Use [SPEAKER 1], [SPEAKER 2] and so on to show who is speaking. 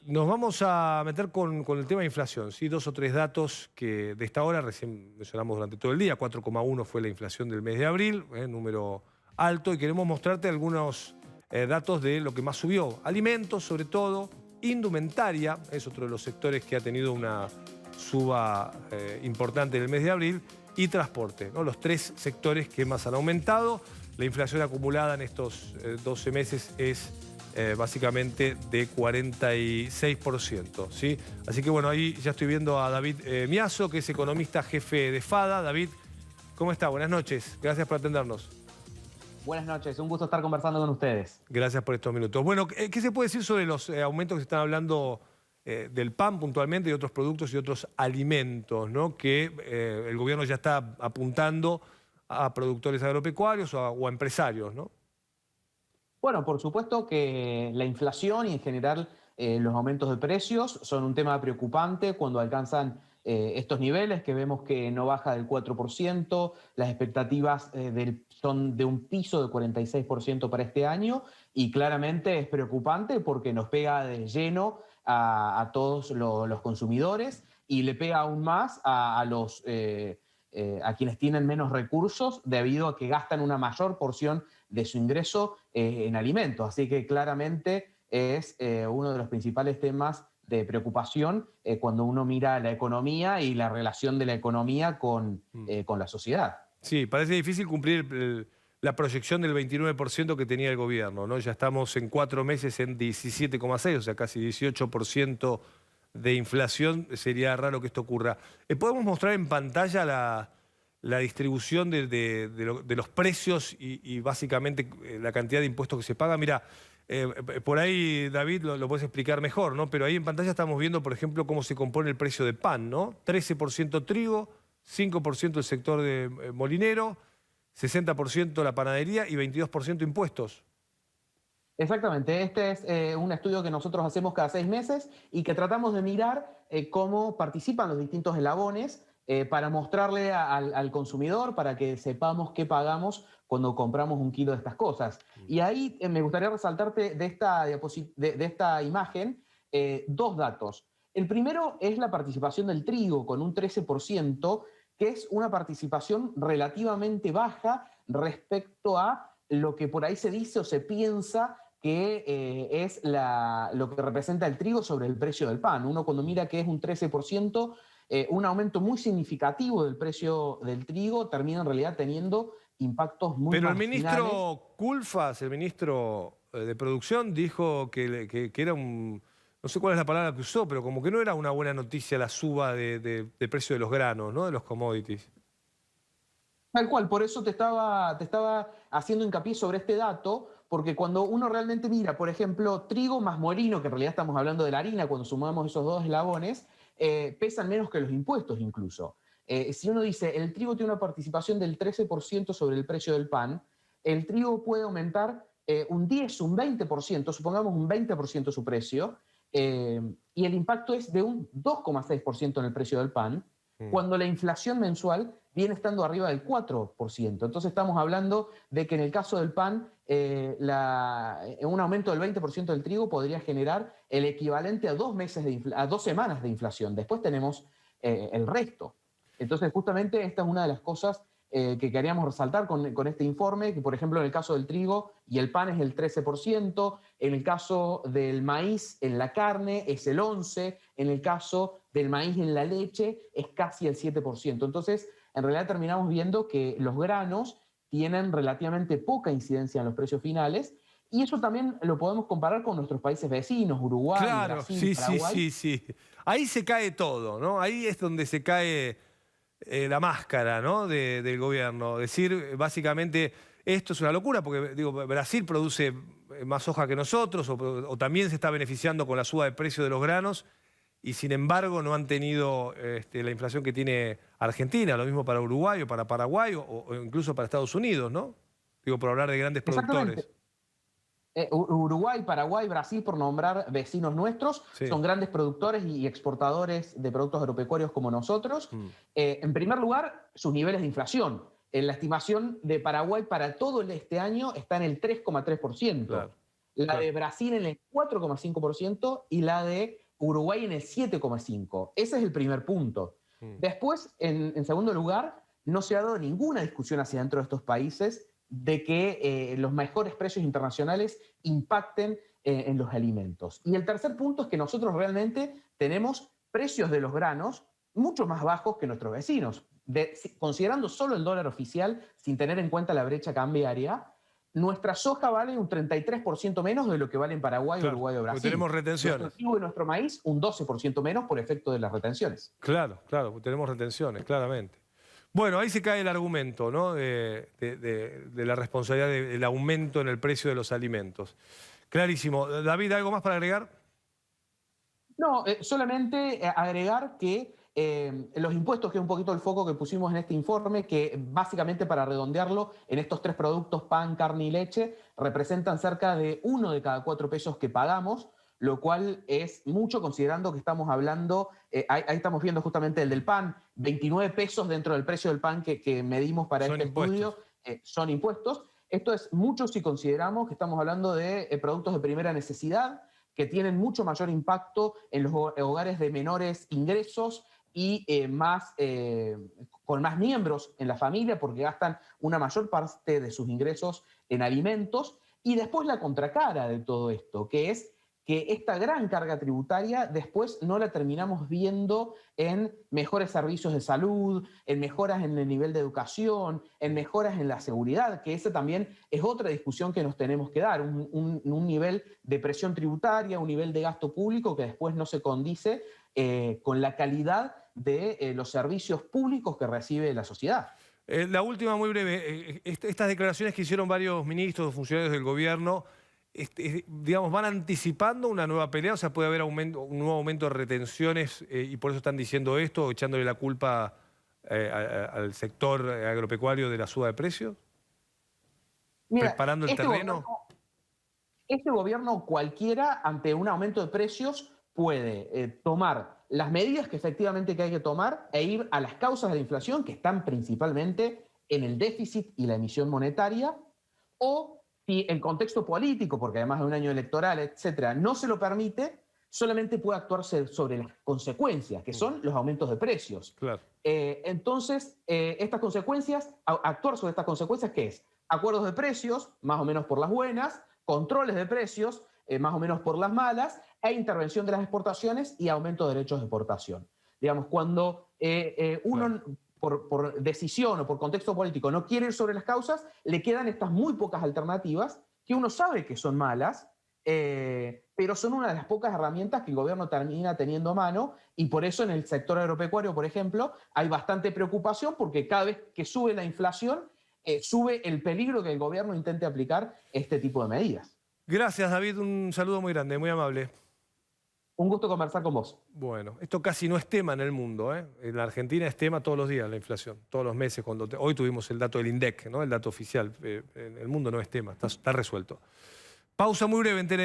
[SPEAKER 1] Nos vamos a meter con el tema de inflación, ¿sí? Dos o tres datos que de esta hora recién mencionamos durante todo el día. 4,1 fue la inflación del mes de abril, número alto, y queremos mostrarte algunos datos de lo que más subió. Alimentos, sobre todo, indumentaria, es otro de los sectores que ha tenido una suba importante en el mes de abril, y transporte, ¿no? Los tres sectores que más han aumentado. La inflación acumulada en estos 12 meses es básicamente de 46%, ¿sí? Así que bueno, ahí ya estoy viendo a David Miazo, que es economista jefe de FADA. David, ¿cómo está? Buenas noches, gracias por atendernos.
[SPEAKER 2] Buenas noches, un gusto estar conversando con ustedes.
[SPEAKER 1] Gracias por estos minutos. Bueno, ¿qué se puede decir sobre los aumentos que se están hablando del pan puntualmente y otros productos y otros alimentos, ¿no? Que el gobierno ya está apuntando a productores agropecuarios o a empresarios, ¿no?
[SPEAKER 2] Bueno, por supuesto que la inflación y en general los aumentos de precios son un tema preocupante cuando alcanzan estos niveles, que vemos que no baja del 4%, las expectativas son de un piso de 46% para este año, y claramente es preocupante porque nos pega de lleno a todos los consumidores y le pega aún más a quienes tienen menos recursos debido a que gastan una mayor porción de su ingreso en alimentos. Así que claramente es uno de los principales temas de preocupación cuando uno mira la economía y la relación de la economía con la sociedad.
[SPEAKER 1] Sí, parece difícil cumplir la proyección del 29% que tenía el gobierno, ¿no? Ya estamos en 4 meses en 17,6, o sea, casi 18% de inflación. Sería raro que esto ocurra. ¿Podemos mostrar en pantalla la distribución de los precios y básicamente la cantidad de impuestos que se paga? Mira, por ahí, David, lo puedes explicar mejor, ¿no? Pero ahí en pantalla estamos viendo, por ejemplo, cómo se compone el precio de pan, ¿no? 13% trigo, 5% el sector de molinero, 60% la panadería y 22% impuestos.
[SPEAKER 2] Exactamente, este es un estudio que nosotros hacemos cada 6 meses y que tratamos de mirar cómo participan los distintos eslabones para mostrarle al consumidor, para que sepamos qué pagamos cuando compramos un kilo de estas cosas. Y ahí me gustaría resaltarte de esta imagen dos datos. El primero es la participación del trigo con un 13%, que es una participación relativamente baja respecto a lo que por ahí se dice o se piensa que es lo que representa el trigo sobre el precio del pan. Uno cuando mira que es un 13%, un aumento muy significativo del precio del trigo termina en realidad teniendo impactos muy
[SPEAKER 1] Pero el
[SPEAKER 2] marginales.
[SPEAKER 1] ministro Culfas, el ministro de Producción, dijo que era un... No sé cuál es la palabra que usó, pero como que no era una buena noticia la suba de precio de los granos, ¿no? De los commodities.
[SPEAKER 2] Tal cual, por eso te estaba haciendo hincapié sobre este dato, porque cuando uno realmente mira, por ejemplo, trigo más molino, que en realidad estamos hablando de la harina, cuando sumamos esos dos eslabones, pesan menos que los impuestos incluso. Si uno dice, el trigo tiene una participación del 13% sobre el precio del pan, el trigo puede aumentar un 10, un 20%, supongamos un 20% su precio, y el impacto es de un 2,6% en el precio del pan, cuando la inflación mensual viene estando arriba del 4%. Entonces estamos hablando de que en el caso del pan, un aumento del 20% del trigo podría generar el equivalente a 2 semanas de inflación. Después tenemos el resto. Entonces justamente esta es una de las cosas que queríamos resaltar con este informe, que por ejemplo en el caso del trigo y el pan es el 13%, en el caso del maíz en la carne es el 11%, en el caso del maíz en la leche es casi el 7%. Entonces, en realidad terminamos viendo que los granos tienen relativamente poca incidencia en los precios finales, y eso también lo podemos comparar con nuestros países vecinos, Uruguay,
[SPEAKER 1] Claro,
[SPEAKER 2] Brasil,
[SPEAKER 1] sí, sí,
[SPEAKER 2] Paraguay.
[SPEAKER 1] sí, sí. Ahí se cae todo, ¿no? Ahí es donde se cae la máscara, ¿no? Del gobierno. Decir, básicamente, esto es una locura, porque digo, Brasil produce más soja que nosotros, o también se está beneficiando con la suba de precio de los granos, y sin embargo no han tenido la inflación que tiene Argentina, lo mismo para Uruguay o para Paraguay, o incluso para Estados Unidos, ¿no? Digo, por hablar de grandes
[SPEAKER 2] Exactamente.
[SPEAKER 1] productores.
[SPEAKER 2] Uruguay, Paraguay, Brasil, por nombrar vecinos nuestros,
[SPEAKER 1] Sí.
[SPEAKER 2] son grandes productores y exportadores de productos agropecuarios como nosotros. En primer lugar, sus niveles de inflación. La estimación de Paraguay para todo este año está en el 3,3%.
[SPEAKER 1] Claro.
[SPEAKER 2] la de Brasil en el 4,5% y la de Uruguay en el 7,5%. Ese es el primer punto. Después, en segundo lugar, no se ha dado ninguna discusión hacia dentro de estos países de que los mejores precios internacionales impacten en los alimentos. Y el tercer punto es que nosotros realmente tenemos precios de los granos mucho más bajos que nuestros vecinos. Considerando solo el dólar oficial, sin tener en cuenta la brecha cambiaria, nuestra soja vale un 33% menos de lo que vale en Paraguay,
[SPEAKER 1] Claro,
[SPEAKER 2] Uruguay o Brasil.
[SPEAKER 1] tenemos retenciones.
[SPEAKER 2] Nuestro trigo y nuestro maíz un 12% menos por efecto de las retenciones.
[SPEAKER 1] Claro, tenemos retenciones, claramente. Bueno, ahí se cae el argumento, ¿no? de la responsabilidad del aumento en el precio de los alimentos. Clarísimo. David, ¿algo más para agregar?
[SPEAKER 2] No, solamente agregar que los impuestos, que es un poquito el foco que pusimos en este informe, que básicamente, para redondearlo, en estos tres productos, pan, carne y leche, representan cerca de 1 de cada 4 pesos que pagamos, lo cual es mucho considerando que estamos hablando, ahí estamos viendo justamente el del pan, 29 pesos dentro del precio del pan que medimos para este estudio, son impuestos. Esto es mucho si consideramos que estamos hablando de productos de primera necesidad, que tienen mucho mayor impacto en los hogares de menores ingresos y con más miembros en la familia, porque gastan una mayor parte de sus ingresos en alimentos. Y después la contracara de todo esto, que es que esta gran carga tributaria después no la terminamos viendo en mejores servicios de salud, en mejoras en el nivel de educación, en mejoras en la seguridad, que esa también es otra discusión que nos tenemos que dar, un nivel de presión tributaria, un nivel de gasto público que después no se condice con la calidad de los servicios públicos que recibe la sociedad.
[SPEAKER 1] La última, muy breve. Estas declaraciones que hicieron varios ministros o funcionarios del gobierno, digamos, van anticipando una nueva pelea, o sea, puede haber un nuevo aumento de retenciones y por eso están diciendo esto, o echándole la culpa al sector agropecuario de la suba de precios.
[SPEAKER 2] Mira,
[SPEAKER 1] preparando el terreno.
[SPEAKER 2] Este gobierno cualquiera, ante un aumento de precios, puede tomar las medidas que efectivamente que hay que tomar e ir a las causas de la inflación, que están principalmente en el déficit y la emisión monetaria, o si el contexto político, porque además de un año electoral, etcétera, no se lo permite, solamente puede actuarse sobre las consecuencias, que son los aumentos de precios.
[SPEAKER 1] Claro.
[SPEAKER 2] Entonces, estas consecuencias, actuar sobre estas consecuencias, ¿qué es? Acuerdos de precios, más o menos por las buenas, controles de precios, más o menos por las malas, e intervención de las exportaciones y aumento de derechos de exportación. Digamos, cuando uno... Claro. Por decisión o por contexto político no quiere ir sobre las causas, le quedan estas muy pocas alternativas que uno sabe que son malas, pero son una de las pocas herramientas que el gobierno termina teniendo a mano, y por eso en el sector agropecuario, por ejemplo, hay bastante preocupación porque cada vez que sube la inflación, sube el peligro que el gobierno intente aplicar este tipo de medidas.
[SPEAKER 1] Gracias, David. Un saludo muy grande, muy amable.
[SPEAKER 2] Un gusto conversar con vos.
[SPEAKER 1] Bueno, esto casi no es tema en el mundo, ¿eh? En la Argentina es tema todos los días la inflación, todos los meses. Hoy tuvimos el dato del INDEC, ¿no? El dato oficial. En el mundo no es tema, está resuelto. Pausa muy breve en TN.